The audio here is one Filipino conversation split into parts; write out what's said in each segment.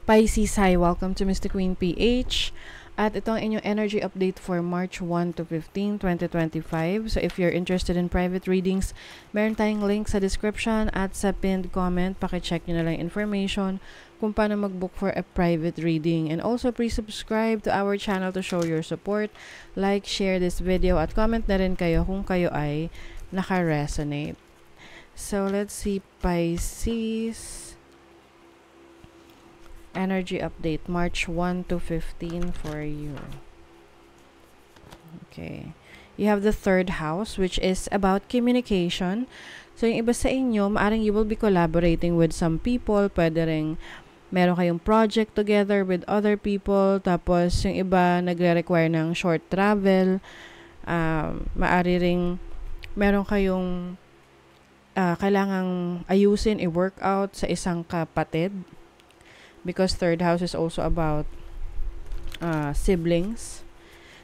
Pisces, hi! Welcome to Mystic Queen PH. At ito ang inyong energy update for March 1 to 15, 2025. So if you're interested in private readings, meron tayong link sa description at sa pinned comment. Pakicheck nyo na lang information kung paano mag-book for a private reading. And also, please subscribe to our channel to show your support. Like, share this video at comment na rin kayo kung kayo ay naka-resonate. So let's see, Pisces. Energy update, March 1 to 15 for you. Okay. You have the third house, which is about communication. So, yung iba sa inyo, maaring you will be collaborating with some people. Pwede rin meron kayong project together with other people. Tapos, yung iba nagre-require ng short travel. Maari ring meron kayong kailangang ayusin, i-workout sa isang kapatid. Because third house is also about siblings.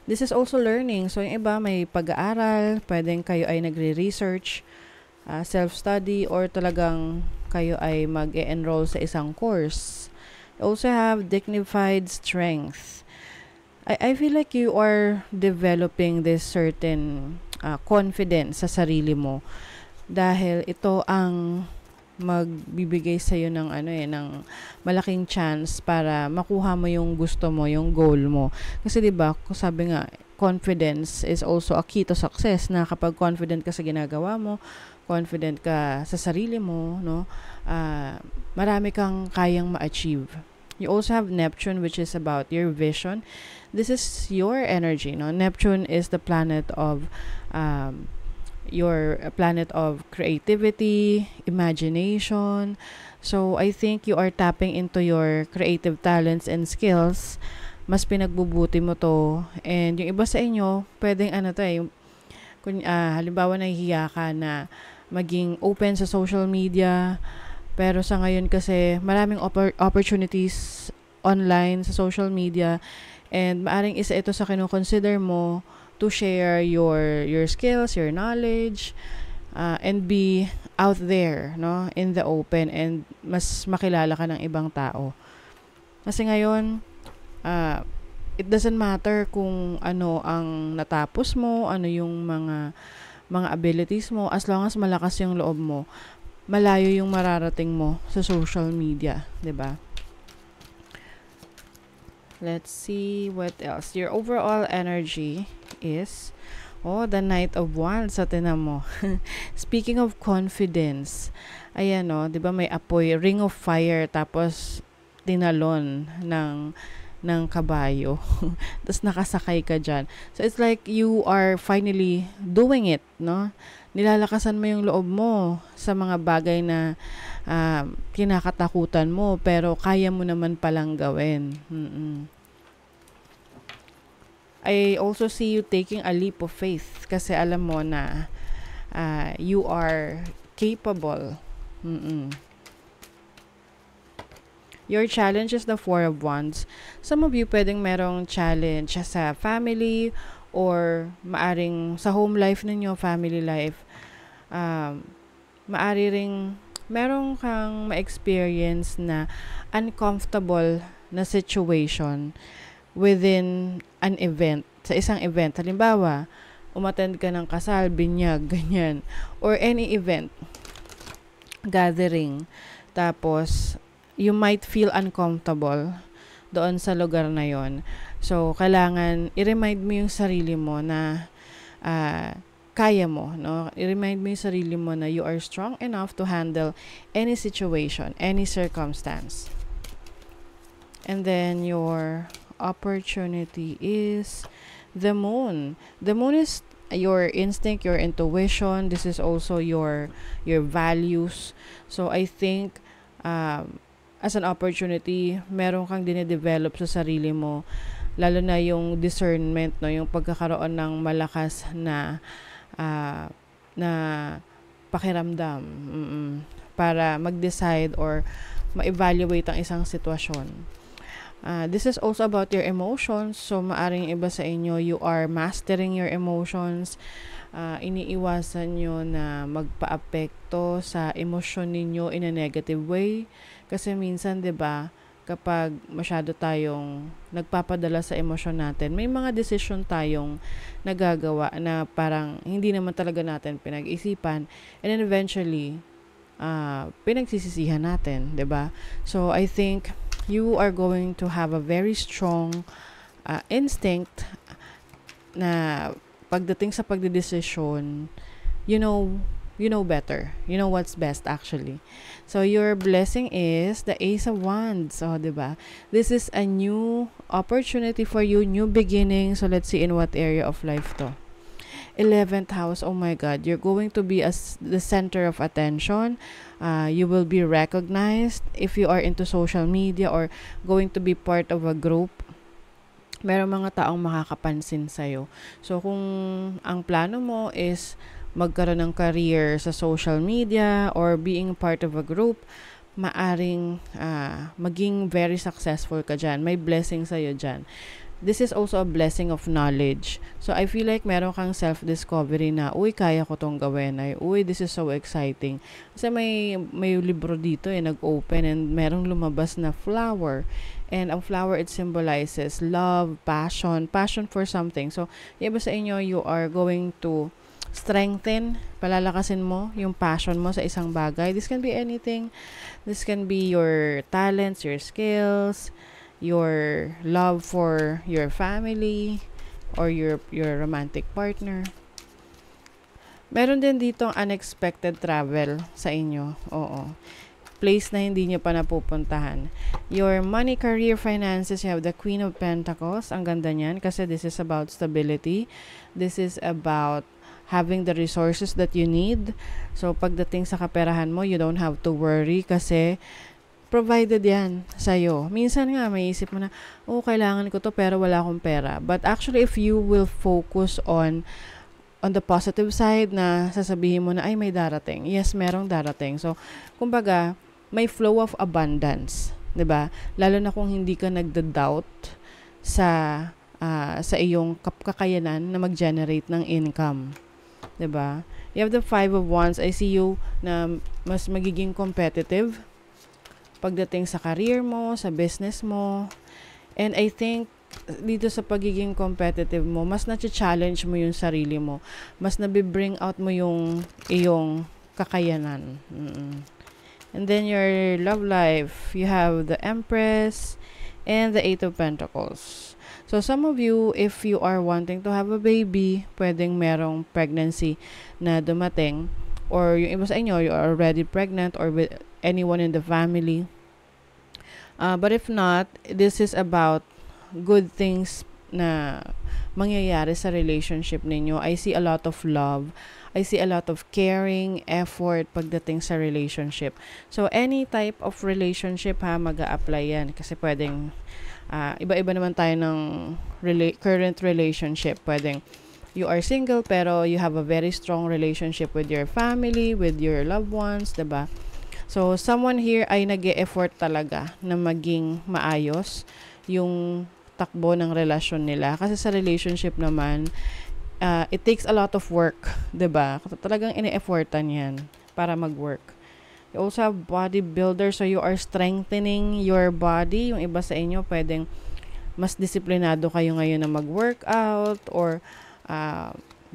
This is also learning. So, yung iba may pag-aaral, pwedeng kayo ay nagre-research, self-study, or talagang kayo ay mag-e-enroll sa isang course. You also have dignified strength. I feel like you are developing this certain confidence sa sarili mo. Dahil ito ang magbibigay sa iyo ng ng malaking chance para makuha mo yung gusto mo, yung goal mo. Kasi 'di ba, sabi nga, confidence is also a key to success. Na kapag confident ka sa ginagawa mo, confident ka sa sarili mo, no? Marami kang kayang ma-achieve. You also have Neptune, which is about your vision. This is your energy, no? Neptune is the planet of your planet of creativity, imagination. So, I think you are tapping into your creative talents and skills. Mas pinagbubuti mo to. And yung iba sa inyo, pwedeng halimbawa nahihiya ka na maging open sa social media. Pero sa ngayon kasi, maraming opportunities online sa social media. And maaring isa ito sa kinukonsider mo to share your skills, your knowledge, and be out there, no, in the open, and mas makilala ka ng ibang tao. Kasi ngayon, it doesn't matter kung ano ang natapos mo, ano yung mga abilities mo, as long as malakas yung loob mo, malayo yung mararating mo sa social media, 'di ba? Let's see what else. Your overall energy is the Knight of Wands sa tinan mo. Speaking of confidence, ayan 'di ba may apoy, ring of fire, tapos tinalon ng kabayo. Tapos nakasakay ka diyan. So it's like you are finally doing it, no? Nilalakasan mo yung loob mo sa mga bagay na kinakatakutan mo, pero kaya mo naman palang gawin. I also see you taking a leap of faith kasi alam mo na you are capable. Your challenge is the Four of Wands. Some of you pwedeng merong challenge sa family or maaring sa home life ninyo, family life. Maari ring merong kang ma-experience na uncomfortable na situation within an event, sa isang event. Halimbawa, umattend ka ng kasal, binyag, ganyan. Or any event, gathering. Tapos, you might feel uncomfortable doon sa lugar na yon. So, kailangan i-remind mo yung sarili mo na kaya mo, no? I-remind mo yung sarili mo na you are strong enough to handle any situation, any circumstance. And then, your opportunity is the Moon. The Moon is your instinct, your intuition. This is also your values. So, I think, as an opportunity, meron kang dinedevelop sa sarili mo, lalo na yung discernment, no, yung pagkakaroon ng malakas na pakiramdam para mag-decide or ma-evaluate ang isang sitwasyon. This is also about your emotions. So, maaring iba sa inyo, you are mastering your emotions. Iniiwasan nyo na magpa-apekto sa emosyon ninyo in a negative way. Kasi minsan, 'di ba, kapag masyado tayong nagpapadala sa emosyon natin, may mga decision tayong nagagawa na parang hindi naman talaga natin pinag-isipan, and then eventually, pinagsisisihan natin, 'di ba? So, I think you are going to have a very strong instinct na pagdating sa pagdedesisyon, you know better. You know what's best actually. So your blessing is the Ace of Wands. So, 'di ba? This is a new opportunity for you, new beginning. So let's see in what area of life to. 11th house, oh my God, you're going to be the center of attention. You will be recognized if you are into social media or going to be part of a group. Meron mga taong makakapansin sa'yo. So, kung ang plano mo is magkaroon ng career sa social media or being part of a group, maaring maging very successful ka dyan. May blessing sa'yo dyan. This is also a blessing of knowledge. So, I feel like meron kang self-discovery na, uy, kaya ko tong gawin. Ay, uy, this is so exciting. Kasi may libro dito nag-open and merong lumabas na flower. And ang flower, it symbolizes love, passion for something. So, iba sa inyo, you are going to strengthen, palalakasin mo yung passion mo sa isang bagay. This can be anything. This can be your talents, your skills, your love for your family or your romantic partner. Meron din dito unexpected travel sa inyo. Oo. Place na hindi nyo pa napupuntahan. Your money, career, finances, you have the Queen of Pentacles. Ang ganda niyan kasi this is about stability. This is about having the resources that you need. So, pagdating sa kaperahan mo, you don't have to worry kasi provided yan sa'yo. Minsan nga, may isip mo na, kailangan ko to pero wala akong pera. But actually, if you will focus on the positive side na sasabihin mo na, ay, may darating. Yes, merong darating. So, kumbaga, may flow of abundance. 'Di ba? Lalo na kung hindi ka nagda-doubt sa iyong kakayanan na mag-generate ng income. 'Di ba? You have the 5 of Wands. I see you na mas magiging competitive pagdating sa career mo, sa business mo. And I think dito sa pagiging competitive mo, mas na-challenge mo yung sarili mo. Mas nabi-bring out mo yung iyong kakayanan. And then your love life, you have the Empress and the 8 of Pentacles. So some of you, if you are wanting to have a baby, pwedeng merong pregnancy na dumating, or yung iba sa inyo, you are already pregnant or with anyone in the family. But if not, this is about good things na mangyayari sa relationship ninyo. I see a lot of love. I see a lot of caring, effort pagdating sa relationship. So, any type of relationship mag-a-apply yan. Kasi pwedeng, iba-iba naman tayo ng current relationship. Pwedeng, you are single pero you have a very strong relationship with your family, with your loved ones, diba? So, someone here ay nag-e-effort talaga na maging maayos yung takbo ng relasyon nila. Kasi sa relationship naman, it takes a lot of work, 'di ba? Talagang ine-effortan 'yan para mag-work. You also have bodybuilder, so you are strengthening your body. Yung iba sa inyo pwedeng mas disiplinado kayo ngayon na mag-workout or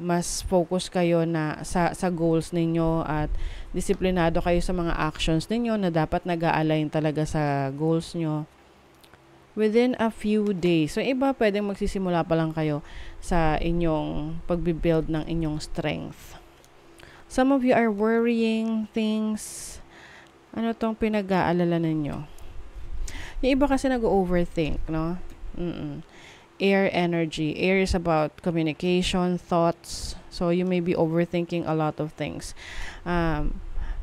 mas focus kayo na sa goals ninyo at disiplinado kayo sa mga actions ninyo na dapat nag-a-align talaga sa goals nyo within a few days. So, iba pwedeng magsisimula pa lang kayo sa inyong pagbibuild ng inyong strength. Some of you are worrying things. Ano tong pinag-aalala ninyo? Yung iba kasi nag-overthink, no? Air energy. Air is about communication, thoughts. So, you may be overthinking a lot of things.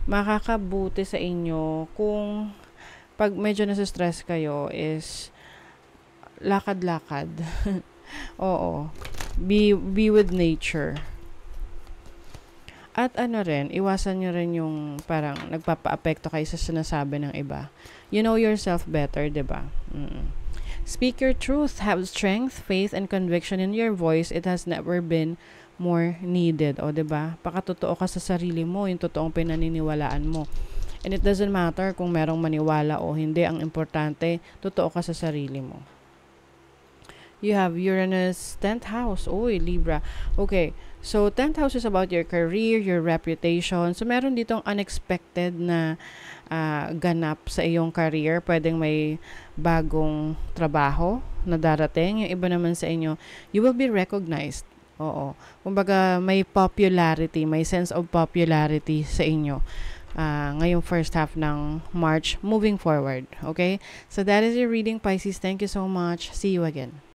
Makakabuti sa inyo kung pag medyo nasa-stress kayo is lakad-lakad. Oo. Be with nature. At iwasan nyo rin yung parang nagpapa-apekto kayo sa sinasabi ng iba. You know yourself better, diba? Speak your truth. Have strength, faith, and conviction in your voice. It has never been more needed. O, diba? Pakatotoo ka sa sarili mo, yung totoong pinaniniwalaan mo. And it doesn't matter kung merong maniwala o hindi. Ang importante, totoo ka sa sarili mo. You have Uranus, 10th house. Uy, Libra. Okay. So, 10th house is about your career, your reputation. So, meron ditong unexpected na ganap sa iyong career. Pwedeng may bagong trabaho na darating. Yung iba naman sa inyo, you will be recognized. Oo. Kumbaga, may popularity, may sense of popularity sa inyo. Ngayong first half ng March, moving forward. Okay? So, that is your reading, Pisces. Thank you so much. See you again.